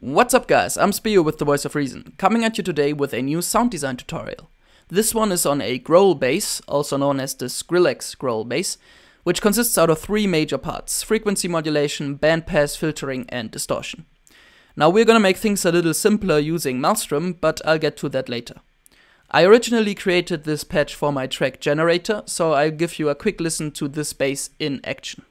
What's up guys, I'm Speo with the Voice of Reason, coming at you today with a new sound design tutorial. This one is on a growl bass, also known as the Skrillex Growl bass, which consists out of three major parts: frequency modulation, bandpass, filtering and distortion. Now we're gonna make things a little simpler using Malström, but I'll get to that later. I originally created this patch for my track generator, so I'll give you a quick listen to this bass in action.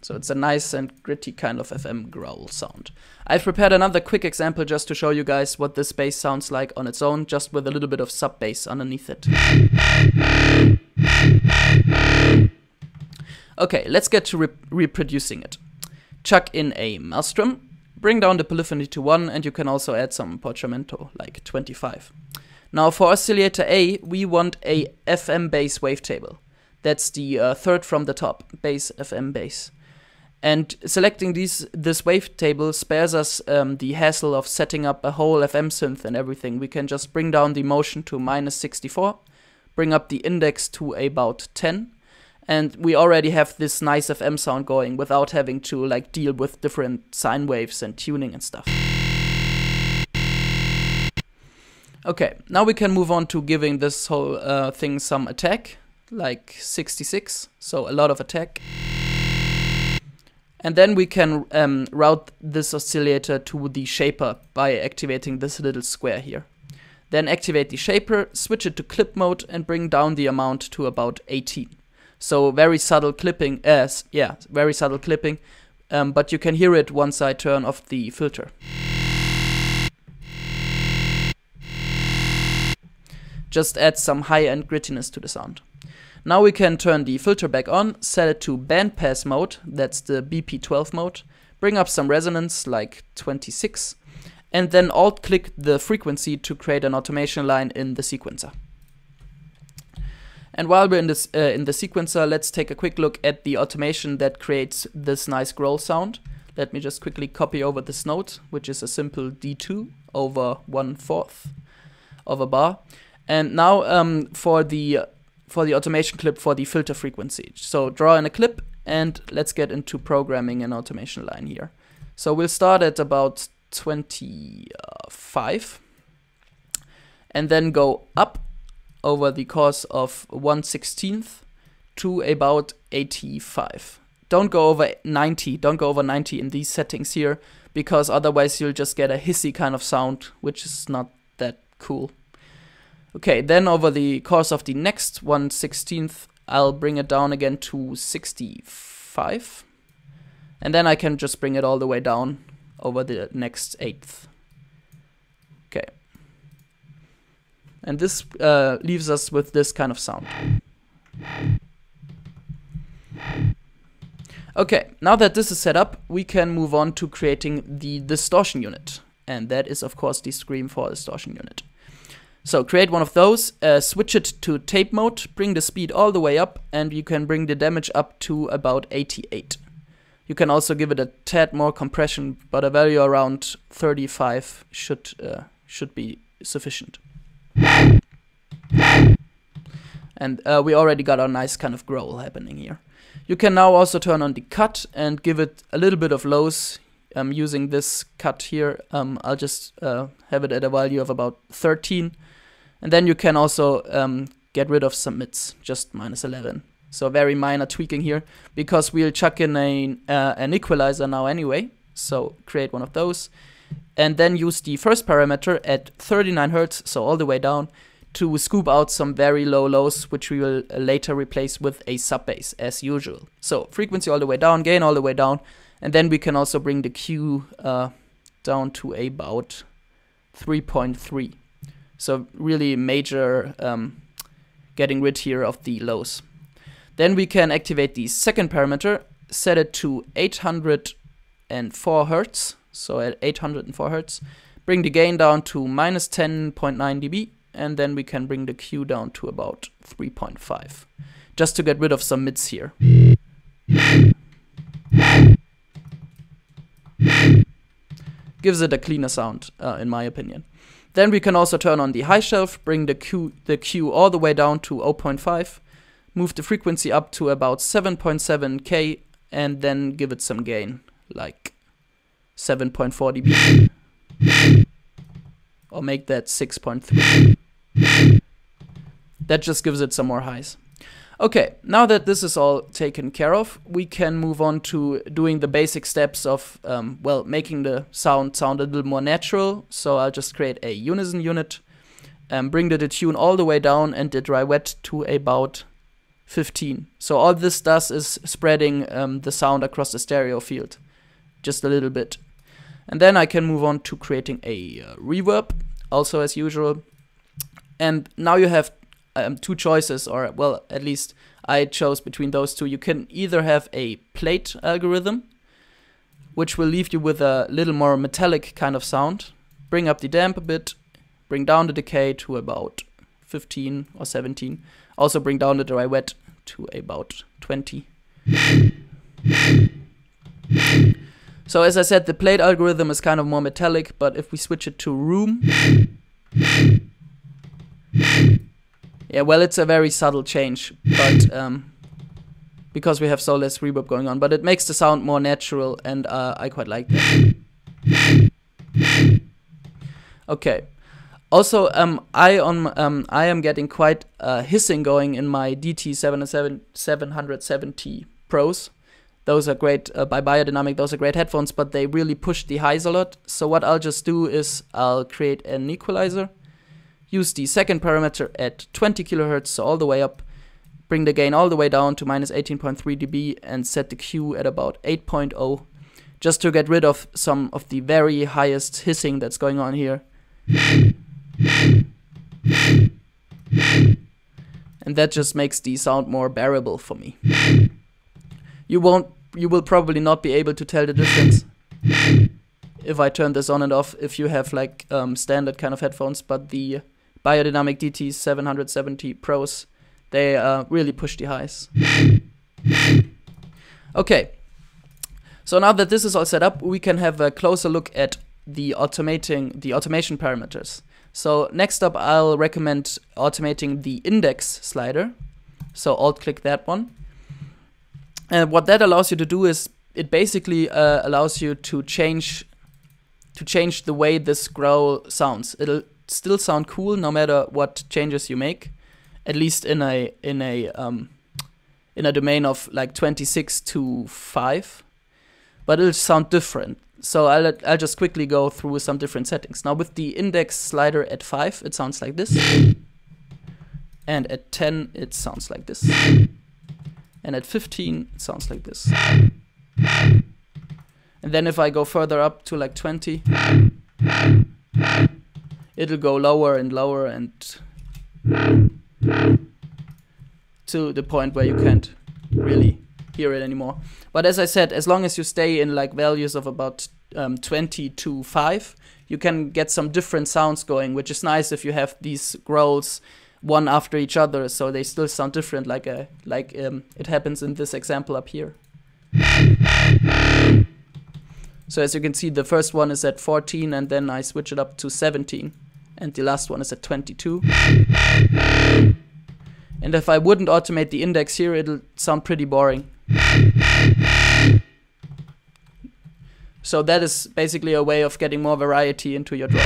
So it's a nice and gritty kind of FM growl sound. I've prepared another quick example just to show you guys what this bass sounds like on its own, just with a little bit of sub bass underneath it. Okay, let's get to reproducing it. Chuck in a Malström, bring down the polyphony to 1, and you can also add some portamento, like 25. Now for oscillator A, we want a FM bass wavetable. That's the third from the top, bass FM bass. And selecting this wavetable spares us the hassle of setting up a whole FM synth and everything. We can just bring down the motion to -64, bring up the index to about 10, and we already have this nice FM sound going without having to like deal with different sine waves and tuning and stuff. Okay, now we can move on to giving this whole thing some attack, like 66, so a lot of attack. And then we can route this oscillator to the shaper by activating this little square here. Then activate the shaper, switch it to clip mode, and bring down the amount to about 18. So very subtle clipping, very subtle clipping, but you can hear it once I turn off the filter. Just add some high-end grittiness to the sound. Now we can turn the filter back on, set it to bandpass mode, that's the BP12 mode, bring up some resonance, like 26, and then alt-click the frequency to create an automation line in the sequencer. And while we're in the sequencer, let's take a quick look at the automation that creates this nice growl sound. Let me just quickly copy over this note, which is a simple D2 over 1/4 of a bar. And now for the automation clip for the filter frequency. So draw in a clip and let's get into programming an automation line here. So we'll start at about 25 and then go up over the course of 1/16 to about 85. Don't go over 90, don't go over 90 in these settings here, because otherwise you'll just get a hissy kind of sound, which is not that cool. Okay, then over the course of the next 1/16, I'll bring it down again to 65. And then I can just bring it all the way down over the next 1/8. Okay. And this leaves us with this kind of sound. Okay, now that this is set up, we can move on to creating the distortion unit. And that is of course the Scream 4 distortion unit. So create one of those, switch it to tape mode, bring the speed all the way up, and you can bring the damage up to about 88. You can also give it a tad more compression, but a value around 35 should be sufficient. And we already got a nice kind of growl happening here. You can now also turn on the cut and give it a little bit of lows. Using this cut here, I'll just have it at a value of about 13. And then you can also get rid of some mids, just -11. So very minor tweaking here, because we'll chuck in an equalizer now anyway. So create one of those. And then use the first parameter at 39 Hz, so all the way down, to scoop out some very low lows, which we will later replace with a sub bass, as usual. So frequency all the way down, gain all the way down. And then we can also bring the Q down to about 3.3. So really major getting rid here of the lows. Then we can activate the second parameter, set it to 804 Hz. So at 804 Hz, bring the gain down to -10.9 dB. And then we can bring the Q down to about 3.5. Just to get rid of some mids here. gives it a cleaner sound, in my opinion. Then we can also turn on the high shelf, bring the Q all the way down to 0.5, move the frequency up to about 7.7K, and then give it some gain, like 7.4 dB. Or make that 6.3. That just gives it some more highs. Okay, now that this is all taken care of, we can move on to doing the basic steps of, well, making the sound a little more natural. So I'll just create a unison unit, bring the detune all the way down and the dry wet to about 15. So all this does is spreading the sound across the stereo field, just a little bit. And then I can move on to creating a reverb, also as usual. And now you have two choices, or well, at least I chose between those two. You can either have a plate algorithm, which will leave you with a little more metallic kind of sound, bring up the damp a bit, bring down the decay to about 15 or 17, also bring down the dry wet to about 20. So as I said, the plate algorithm is kind of more metallic, but if we switch it to room, yeah, well, it's a very subtle change, but because we have so less reverb going on, but it makes the sound more natural, and I quite like that. Okay. Also, I am getting quite hissing going in my DT 770 Pros. Those are great by Biodynamic. Those are great headphones, but they really push the highs a lot. So what I'll just do is I'll create an equalizer. Use the second parameter at 20 kHz, so all the way up. Bring the gain all the way down to minus 18.3 dB and set the Q at about 8.0, just to get rid of some of the very highest hissing that's going on here. And that just makes the sound more bearable for me. You will probably not be able to tell the difference if I turn this on and off if you have like standard kind of headphones, but the Biodynamic DT 770 Pros, they really push the highs. Okay, so now that this is all set up, we can have a closer look at the automation parameters. So next up, I'll recommend automating the index slider. So alt-click that one. And what that allows you to do is it basically allows you to change the way this growl sounds. It'll still sound cool no matter what changes you make, at least in a domain of like 26 to 5, but it'll sound different. So I'll just quickly go through some different settings. Now with the index slider at 5, it sounds like this, and at 10 it sounds like this, and at 15 it sounds like this. And then if I go further up to like 20, it'll go lower and lower and to the point where you can't really hear it anymore. But as I said, as long as you stay in like values of about 20 to 5, you can get some different sounds going, which is nice if you have these growls one after each other, so they still sound different, like it happens in this example up here. So as you can see, the first one is at 14, and then I switch it up to 17, and the last one is at 22. And if I wouldn't automate the index here, it'll sound pretty boring. So that is basically a way of getting more variety into your drop.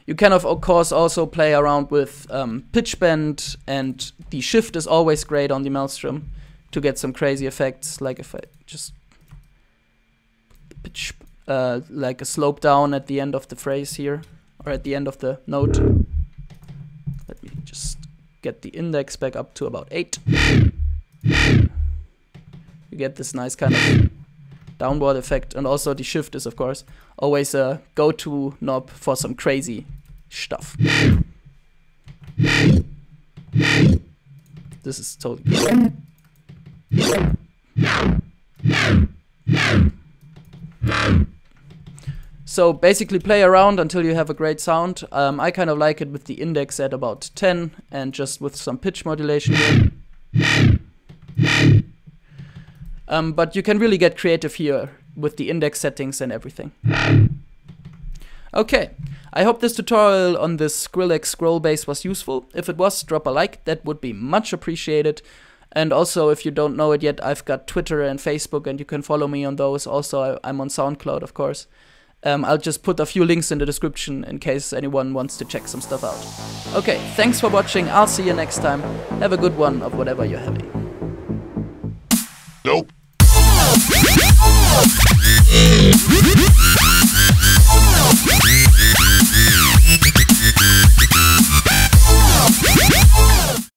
You can of course also play around with pitch bend, and the shift is always great on the Malström to get some crazy effects, like if I just pitch like a slope down at the end of the phrase here, or at the end of the note. Let me just get the index back up to about 8. You get this nice kind of downward effect, and also the shift is of course always a go-to knob for some crazy stuff. This is totally cool. So basically play around until you have a great sound. I kind of like it with the index at about 10 and just with some pitch modulation here. But you can really get creative here. with the index settings and everything. Okay, I hope this tutorial on this Skrillex Growl bass was useful. If it was, drop a like, that would be much appreciated. And also, if you don't know it yet, I've got Twitter and Facebook, and you can follow me on those. Also, I'm on SoundCloud, of course. I'll just put a few links in the description in case anyone wants to check some stuff out. Okay, thanks for watching. I'll see you next time. Have a good one of whatever you're having. Nope.